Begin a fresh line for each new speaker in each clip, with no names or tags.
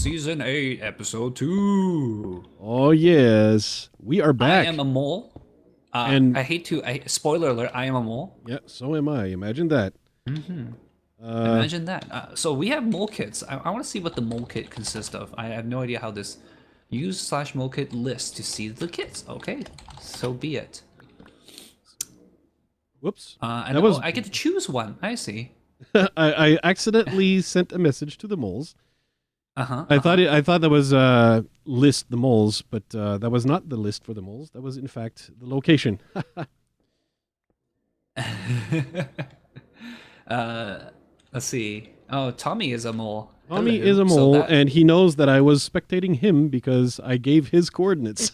Season 8, Episode 2.
Oh yes, we are back.
I am a mole.
And
Spoiler alert, I am a mole.
yeah, so am I. Imagine that.
Imagine that. So we have mole kits. I want to see what the mole kit consists of. I have no idea how this use/mole kit list to see the kits. Okay, so be it.
Whoops.
And I get to choose one. I see.
I accidentally sent a message to the moles.
I
thought that was list the moles, but that was not the list for the moles. That was in fact the location.
Let's see. Oh, Tommy is a mole.
Tommy
Hello.
is a
So
mole, and he knows that I was spectating him because I gave his coordinates.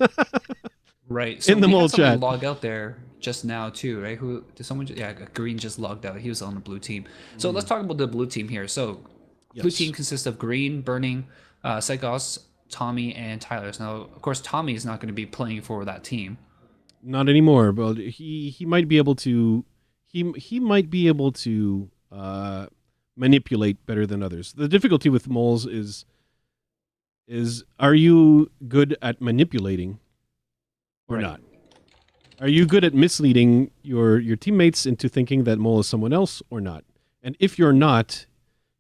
Right. So
in the
we
mole
had someone
chat.
log out there just now too, right? Who did someone? Yeah, Green just logged out. He was on the blue team. So let's talk about the blue team here. So blue
Yes.
team consists of Green, Burning, Psychos, Tommy, and Tyler. So now, of course, Tommy is not going to be playing for that team.
Not anymore, but he might be able to he might be able to manipulate better than others. The difficulty with moles is are you good at manipulating or
Right.
not? Are you good at misleading your teammates into thinking that mole is someone else or not? And if you're not,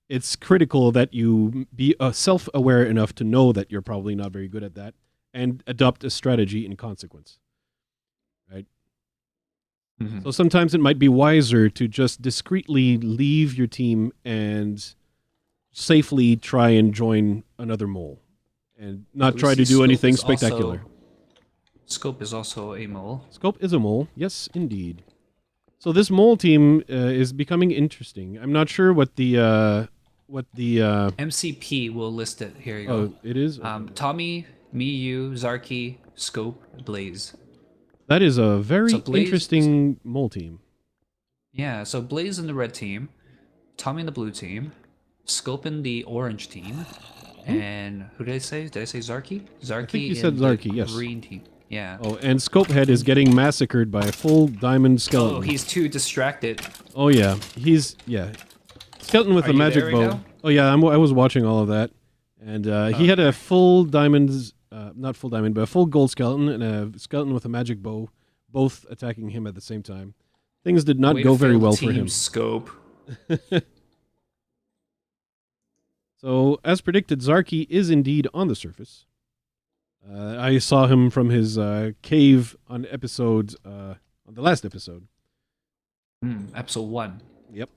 it's critical that you be self-aware enough to know that you're probably not very good at that and adopt a strategy in consequence. Right?
Mhm.
So sometimes it might be wiser to just discreetly leave your team and safely try and join another mole and not
We
try to
see
do
Scope
anything
is also-
spectacular.
Scope is also a mole.
Scope is a mole. Yes, indeed. So this mole team is becoming interesting. I'm not sure what the
MCP will list it. Here you
oh,
go.
it is.
Tommy, me, you, Zarky, Scope, Blaze.
That is a very
So Blaze-
interesting mole team.
Yeah, so Blaze in the red team, Tommy in the blue team, Scope in the orange team, and who did I say? Did I say Zarky? Zarky
think you
in
said
the
Zarky, yes.
green team. Yeah.
Oh, and Scopehead is getting massacred by a full diamond skeleton.
Oh, he's too distracted.
Oh yeah, he's skeleton with
Are
a
you
magic
there
bow.
right now?
Oh yeah, I was watching all of that, and he had a full diamonds, not full diamond, but a full gold skeleton and a skeleton with a magic bow, both attacking him at the same time. Things did not
Way
go
to
very
fail the
well for
team,
him.
Scope.
So, as predicted, Zarky is indeed on the surface. I saw him from his cave on the last episode.
Episode 1.
Yep.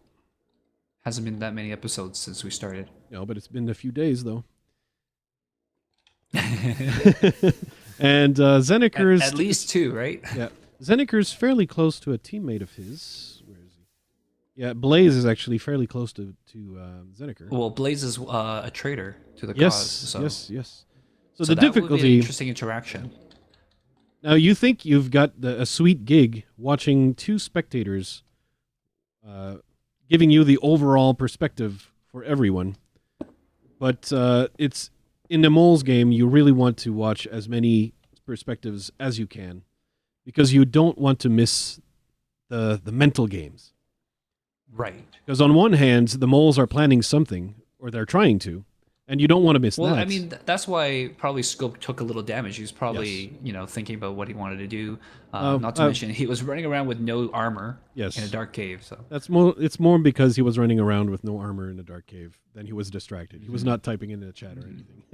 Hasn't been that many episodes since we started.
No, but it's been a few days though. And Zeneker's
At least 2, right?
yeah, Zeneker's fairly close to a teammate of his. Where is he? Yeah, Blaze is actually fairly close to Zeneker.
Well, Blaze is a traitor to the
Yes,
cause. So.
yes. So,
So
the
that would be an
difficulty
interesting interaction.
now, you think you've got a sweet gig watching two spectators giving you the overall perspective for everyone, but it's in the moles game. You really want to watch as many perspectives as you can because you don't want to miss the mental games.
Right.
Because on one hand, the moles are planning something, or they're trying to, and you don't want to miss
Well,
that.
I mean, that's why probably Scope took a little damage. He was probably, thinking about what he wanted to do. Not to mention, he was running around with no armor
Yes.
in a dark cave. So
That's more. It's more because he was running around with no armor in a dark cave than he was distracted. He was not typing in the chat or anything.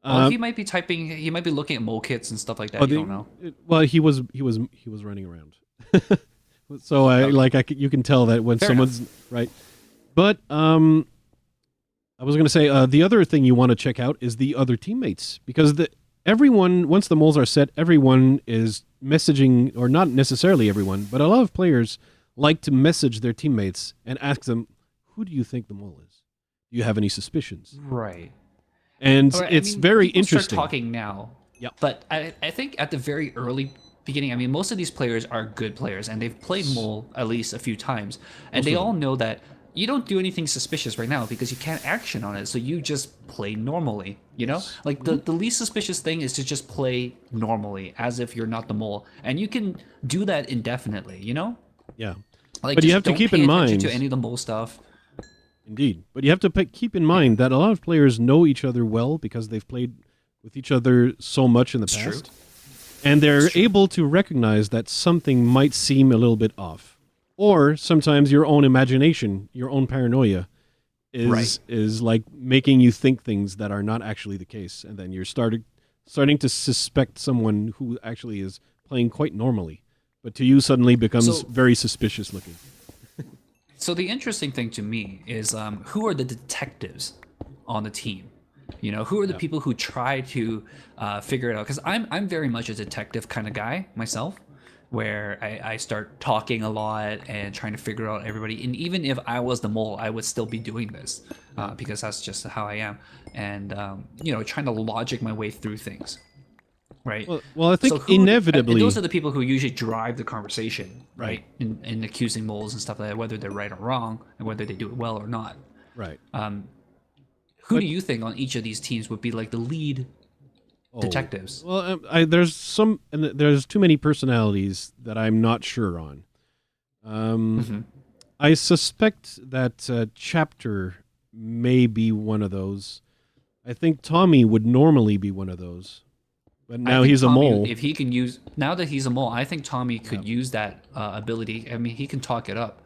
well, he might be typing. He might be looking at mole kits and stuff like that. You don't know.
Well, he was running around. So you can tell that when
Fair
someone's right. But I was going to say the other thing you want to check out is the other teammates because everyone once the moles are set, everyone is messaging, or not necessarily everyone, but a lot of players like to message their teammates and ask them, "Who do you think the mole is? Do you have any suspicions?"
Right.
And
All right,
it's very
people
interesting.
Start talking now.
Yep.
But I think at the very early beginning, I mean, most of these players are good players, and they've played mole at least a few times, and they all know that you don't do anything suspicious right now because you can't action on it, so you just play normally, you know? Like, the least suspicious thing is to just play normally, as if you're not the mole, and you can do that indefinitely, you know?
Yeah.
Like,
But you
just
have to
don't
keep
pay
in
attention
mind-
to any of the mole stuff.
Indeed. But you have to keep in mind that a lot of players know each other well because they've played with each other so much in the
It's
past.
true.
And they're
It's true.
able to recognize that something might seem a little bit off. Or sometimes your own imagination, your own paranoia is like making you think things that are not actually the case. And then you're starting to suspect someone who actually is playing quite normally. But to you suddenly becomes
So,
very suspicious looking.
so the interesting thing to me is who are the detectives on the team? You know, who are the people who try to figure it out? Because I'm very much a detective kind of guy myself, where I start talking a lot and trying to figure out everybody. And even if I was the mole, I would still be doing this because that's just how I am. And you know, trying to logic my way through things, right?
Well, I
So
think
and those
inevitably,
are the people who usually drive the conversation,
right,
right? In accusing moles and stuff like that, whether they're right or wrong, and whether they do it well or not.
right.
Who
But
do you think on each of these teams would be like the lead
oh,
detectives?
well, there's too many personalities that I'm not sure on.
Hmm.
I suspect that Chapter may be one of those. I think Tommy would normally be one of those, but
I
now
think
he's a
Tommy,
mole.
if he can use now that he's a mole, I think Tommy
Yeah,
could use that ability. I mean, he can talk it up,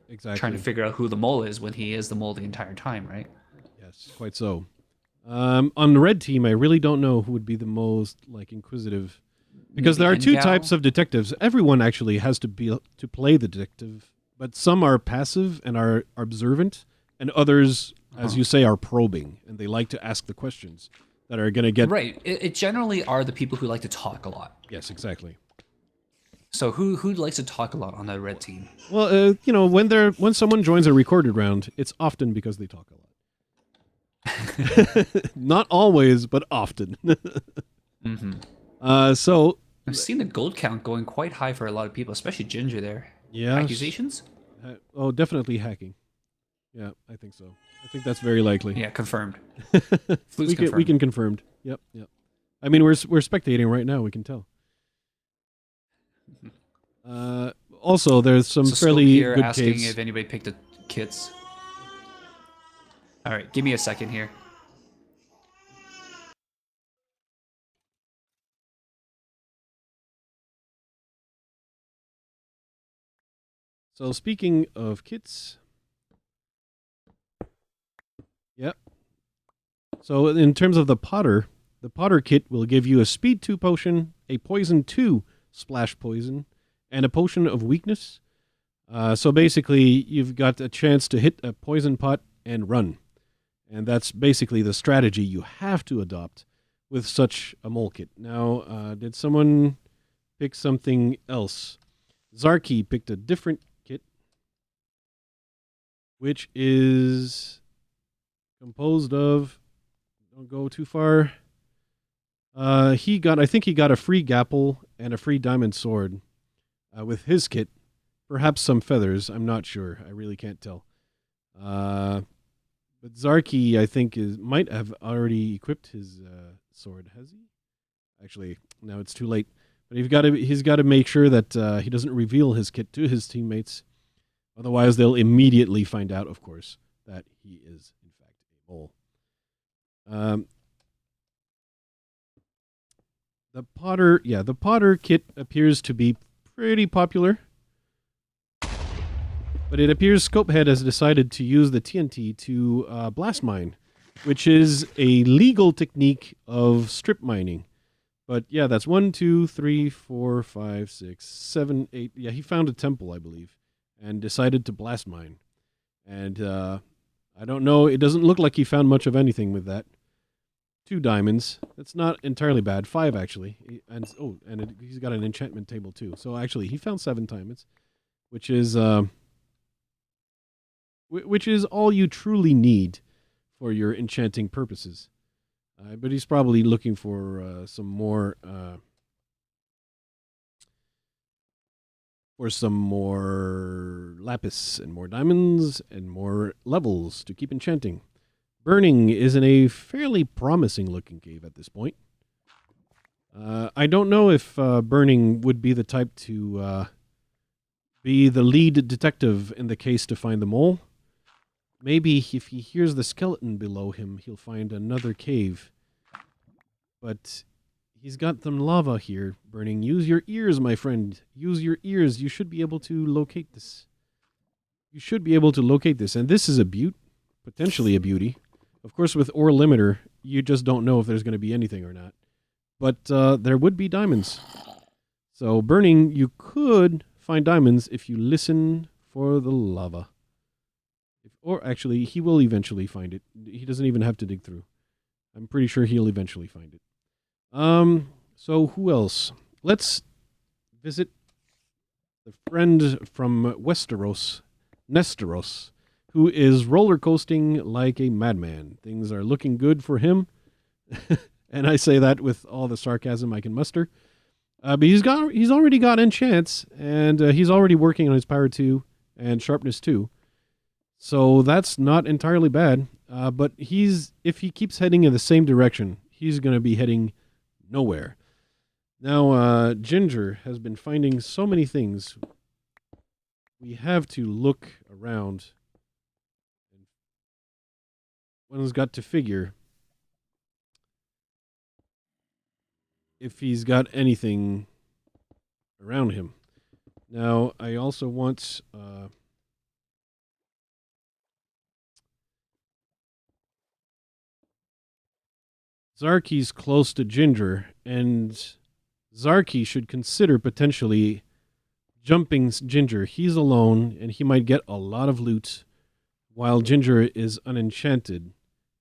trying to
exactly.
figure out who the mole is when he is the mole the entire time, right?
Yes, quite so. On the red team, I really don't know who would be the most like inquisitive, because
Maybe
there are two types
Engal.
of detectives. Everyone actually has to play the detective, but some are passive and are observant, and others, as
Uh-huh.
you say, are probing and they like to ask the questions that are going to get.
Right. It generally are the people who like to talk a lot.
Yes, exactly.
So who likes to talk a lot on that red team?
Well, when someone joins a recorded round, it's often because they talk a lot. Not always, but often.
Hmm.
So
I've seen the gold count going quite high for a lot of people, especially Ginger there.
yes,
Accusations?
definitely hacking. Yeah, I think so. I think that's very likely.
Yeah, confirmed.
we
Flouze
can we
confirmed.
can confirmed. Yep, yep. I mean, we're spectating right now. We can tell. Also, there's some
So Scope
fairly
here
good
asking
kits.
if anybody picked the kits. All right, give me a second here.
So speaking of kits, yep. So in terms of the Potter kit will give you a Speed 2 potion, a Poison 2 splash poison, and a potion of weakness. So basically, you've got a chance to hit a poison pot and run. And that's basically the strategy you have to adopt with such a mole kit. Now, did someone pick something else? Zarky picked a different kit, which is composed of. Don't go too far. I think he got a free Gapple and a free diamond sword with his kit. Perhaps some feathers. I'm not sure. I really can't tell. But Zarky, I think, might have already equipped his sword. Has he? Actually, now it's too late. But he's got to make sure that he doesn't reveal his kit to his teammates. Otherwise, they'll immediately find out, of course, that he is in fact a mole. Um, the Potter kit appears to be pretty popular. But it appears Scopehead has decided to use the TNT to blast mine, which is a legal technique of strip mining. But yeah, that's 1, 2, 3, 4, 5, 6, 7, 8. Yeah, he found a temple, I believe, and decided to blast mine. And I don't know. It doesn't look like he found much of anything with that. 2 diamonds. That's not entirely bad. 5 actually. He's got an enchantment table too. So actually, he found 7 diamonds, which is all you truly need for your enchanting purposes. But he's probably looking for some more lapis and more diamonds and more levels to keep enchanting. Burning is in a fairly promising looking cave at this point. I don't know if Burning would be the type to be the lead detective in the case to find the mole. Maybe if he hears the skeleton below him, he'll find another cave. But he's got some lava here burning. Use your ears, my friend. Use your ears. You should be able to locate this. You should be able to locate this. And this is a butte, potentially a beauty. Of course, with ore limiter, you just don't know if there's going to be anything or not. But there would be diamonds. So burning, you could find diamonds if you listen for the lava. Or actually, he will eventually find it. He doesn't even have to dig through. I'm pretty sure he'll eventually find it. So who else? Let's visit the friend from Westeros, Nesteros, who is roller coasting like a madman. Things are looking good for him. And I say that with all the sarcasm I can muster. But he's already got enchants, and he's already working on his power 2 and sharpness 2. So that's not entirely bad. But if he keeps heading in the same direction, he's going to be heading nowhere. Now, Ginger has been finding so many things. We have to look around. One's got to figure if he's got anything around him. Now, I also want... Zarky's close to Ginger, and Zarky should consider potentially jumping Ginger. He's alone, and he might get a lot of loot, while Ginger is unenchanted,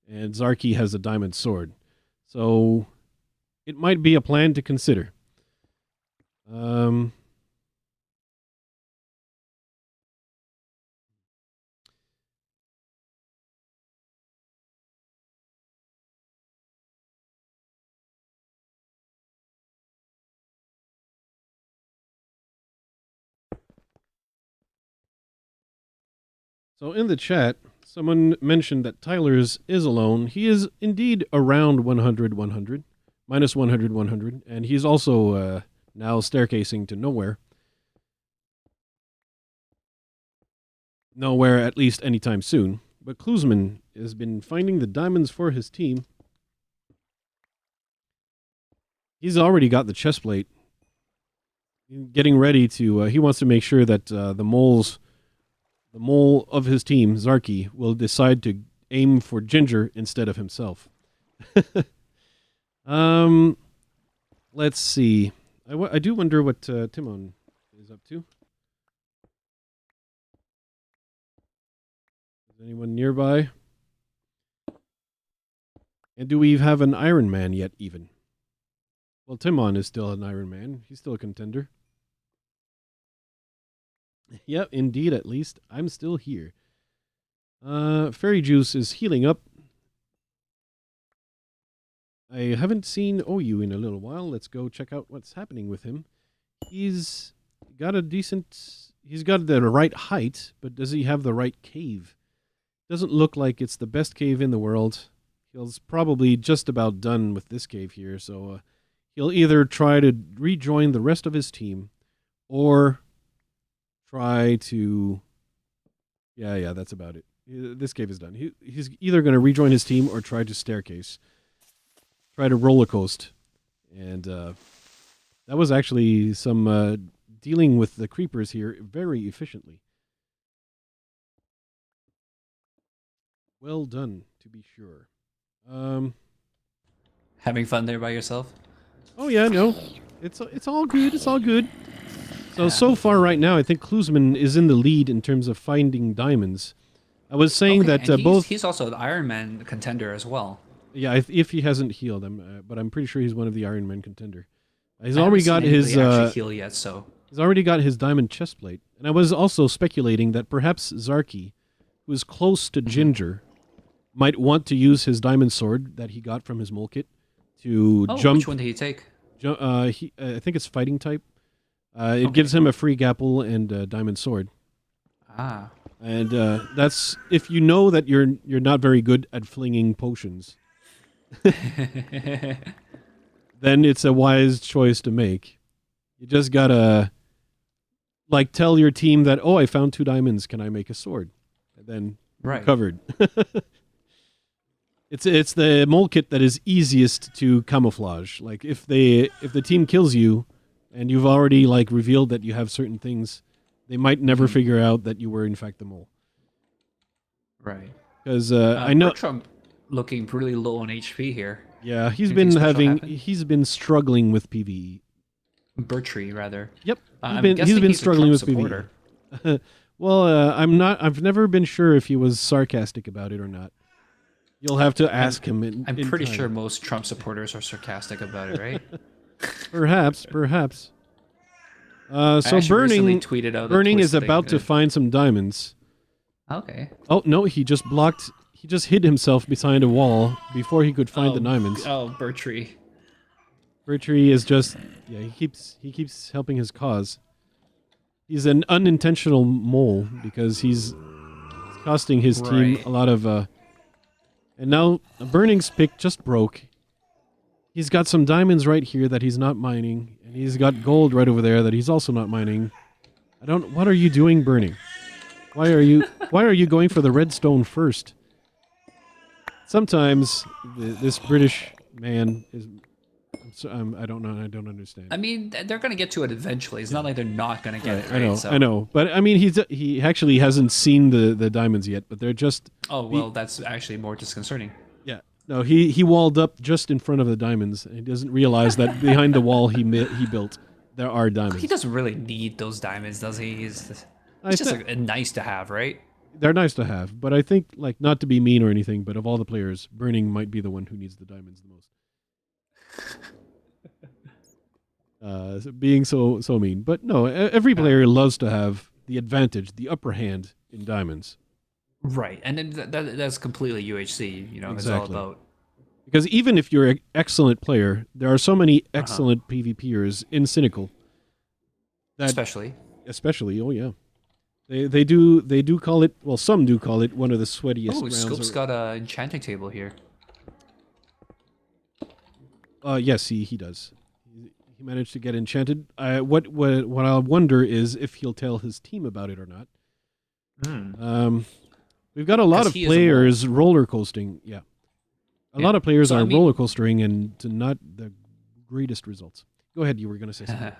and Zarky has a diamond sword. So it might be a plan to consider. So in the chat, someone mentioned that Tyler's is alone. He is indeed around 100, 100, minus 100, 100, and he's also now staircasing to nowhere. Nowhere, at least anytime soon. But Kloosman has been finding the diamonds for his team. He's already got the chest plate. Getting ready to... he wants to make sure that the mole of his team, Zarky, will decide to aim for Ginger instead of himself. Let's see. I do wonder what Timon is up to. Is anyone nearby? And do we have an Iron Man yet, even? Well, Timon is still an Iron Man. He's still a contender. Yep, indeed, at least. I'm still here. Fairy Juice is healing up. I haven't seen OU in a little while. Let's go check out what's happening with him. He's got the right height, but does he have the right cave? Doesn't look like it's the best cave in the world. He's probably just about done with this cave here, so he'll either try to rejoin the rest of his team, or try to... Yeah, that's about it. This cave is done. He's either going to rejoin his team or try to staircase. Try to roller coast. And that was actually some dealing with the creepers here very efficiently. Well done, to be sure.
Having fun there by yourself?
Oh yeah, no. It's all good. It's all good. So far right now, I think Kloosman is in the lead in terms of finding diamonds. I was saying that
he's also an Iron Man contender as well.
Yeah, if he hasn't healed, but I'm pretty sure he's one of the Iron Man contender. He's already got his
heal yet, so
he's already got his diamond chest plate. And I was also speculating that perhaps Zarky, who is close to Ginger, might want to use his diamond sword that he got from his mole kit to jump.
Which one did he take?
I think it's fighting type. It gives him a free gapple and a diamond sword.
Ah.
And that's if you know that you're not very good at flinging potions. Then it's a wise choice to make. You just gotta tell your team that, oh, I found 2 diamonds, can I make a sword? And then
Right.
covered. It's the mole kit that is easiest to camouflage. Like if the team kills you, and you've already like revealed that you have certain things, they might never figure out that you were in fact the mole.
Right.
Because I know
Bertram looking really low on HP here.
yeah,
Anything special happen?
he's been struggling with PvE.
Bertree, rather.
Yep,
I'm
he's
guessing
been
he's a
struggling
Trump
with
supporter.
PvE. Well, I'm not. I've never been sure if he was sarcastic about it or not. You'll have to ask him
I'm
in
pretty
time.
sure most Trump supporters are sarcastic about it, right?
Perhaps.
I
So
actually recently
burning
tweeted out a
burning
twist
is about to
thing.
find some diamonds.
Okay.
Oh no, he just blocked. He just hid himself behind a wall before he could find the diamonds.
Oh, Bertree.
Bertree is just yeah. He keeps helping his cause. He's an unintentional mole because he's costing his team
Right.
a lot of. And now Burning's pick just broke. He's got some diamonds right here that he's not mining, and he's got gold right over there that he's also not mining. I don't. What are you doing, Burning? Why are you going for the redstone first? Sometimes this British man is. I don't know. I don't understand.
I mean, they're gonna get to it eventually. It's not like they're not gonna get it. Right?
I know, but I mean, he actually hasn't seen the diamonds yet, but they're just.
Oh well, that's actually more disconcerting.
Yeah, no, he walled up just in front of the diamonds, and he doesn't realize that behind the wall he built there are diamonds.
He doesn't really need those diamonds, does he? It's just a nice to have, right?
They're nice to have, but I think like not to be mean or anything, but of all the players, Burning might be the one who needs the diamonds the most. Being so mean, but no, every player loves to have the advantage, the upper hand in diamonds.
Right, and then that's completely UHC. You know,
Exactly.
it's all about.
Because even if you're an excellent player, there are so many excellent PvPers in Cynical. That especially, oh yeah, they do call it. Well, some do call it one of the sweatiest rounds.
Scope's got a enchanting table here.
Yes, he does. He managed to get enchanted. What I wonder is if he'll tell his team about it or not. We've got a lot of players roller coasting. Yeah, a lot of players are roller coastering and to not the greatest results. Go ahead. You were going to say something.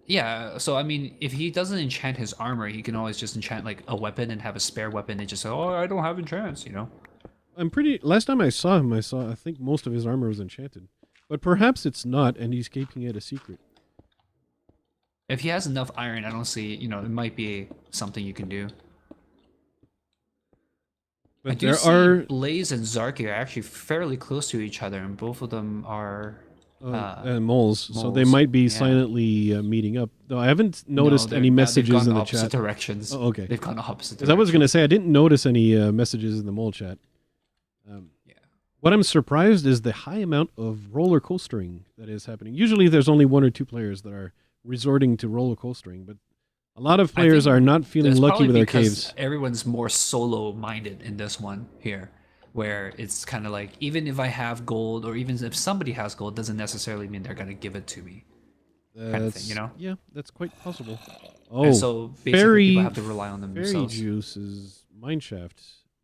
Yeah, so I mean, if he doesn't enchant his armor, he can always just enchant like a weapon and have a spare weapon and just say, "Oh, I don't have enchants," you know.
Last time I saw him, I think most of his armor was enchanted. But perhaps it's not, and he's keeping it a secret.
If he has enough iron, I don't see, you know, it might be something you can do. But I do see Blaze and Zarky are actually fairly close to each other, and both of them are
moles, so they might be silently meeting up. Though I haven't noticed any messages in the chat.
Directions.
Oh, okay.
They've gone opposite directions.
Because I was going to say I didn't notice any messages in the mole chat. What I'm surprised is the high amount of roller coastering that is happening. Usually there's only one or two players that are resorting to roller coastering, but a lot of players are not feeling lucky with their caves.
Everyone's more solo-minded in this one here, where it's kind of like, even if I have gold, or even if somebody has gold, doesn't necessarily mean they're going to give it to me. Kind of thing, you know?
Yeah, that's quite possible.
Oh, and so basically people have to rely on themselves.
Fairy Juice's mineshaft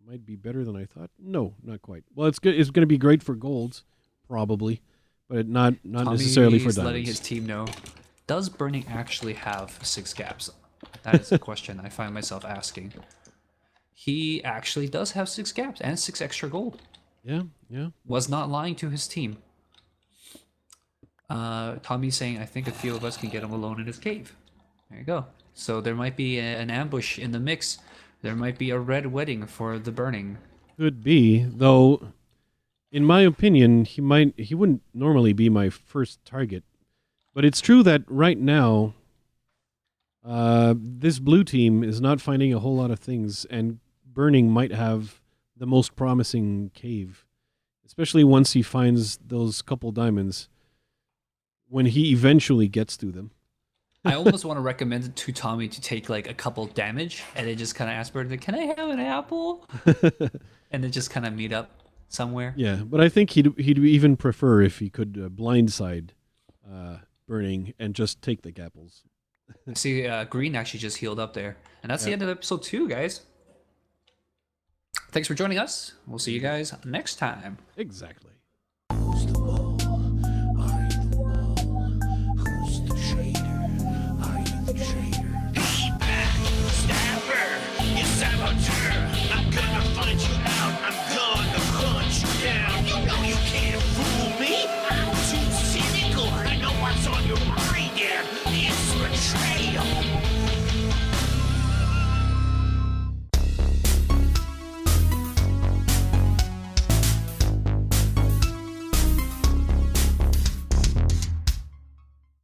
might be better than I thought. No, not quite. Well, it's good. It's going to be great for golds, probably, but not necessarily for diamonds.
Letting his team know. Does Burning actually have 6 gaps? That is a question I find myself asking. He actually does have 6 gaps and 6 extra gold.
Yeah.
Was not lying to his team. Tommy's saying, I think a few of us can get him alone in his cave. There you go. So there might be an ambush in the mix. There might be a red wedding for the Burning.
Could be, though. In my opinion, he wouldn't normally be my first target. But it's true that right now, this blue team is not finding a whole lot of things, and Burning might have the most promising cave, especially once he finds those couple diamonds. When he eventually gets to them.
I almost want to recommend it to Tommy to take like a couple damage and then just kind of ask Burning, can I have an apple? And then just kind of meet up somewhere.
Yeah, but I think he'd even prefer if he could blindside Burning and just take the apples.
See, Green actually just healed up there. And that's the end of episode 2, guys. Thanks for joining us. We'll see you guys next time.
Exactly.
Who's the mole? Are you the mole? Who's the traitor? Are you the traitor? Hey, back, stabber, you saboteur. I'm gonna find you out. I'm gonna hunt you down. You know you can't fool me. I'm too cynical. I know what's on your mind, yeah. It's betrayal.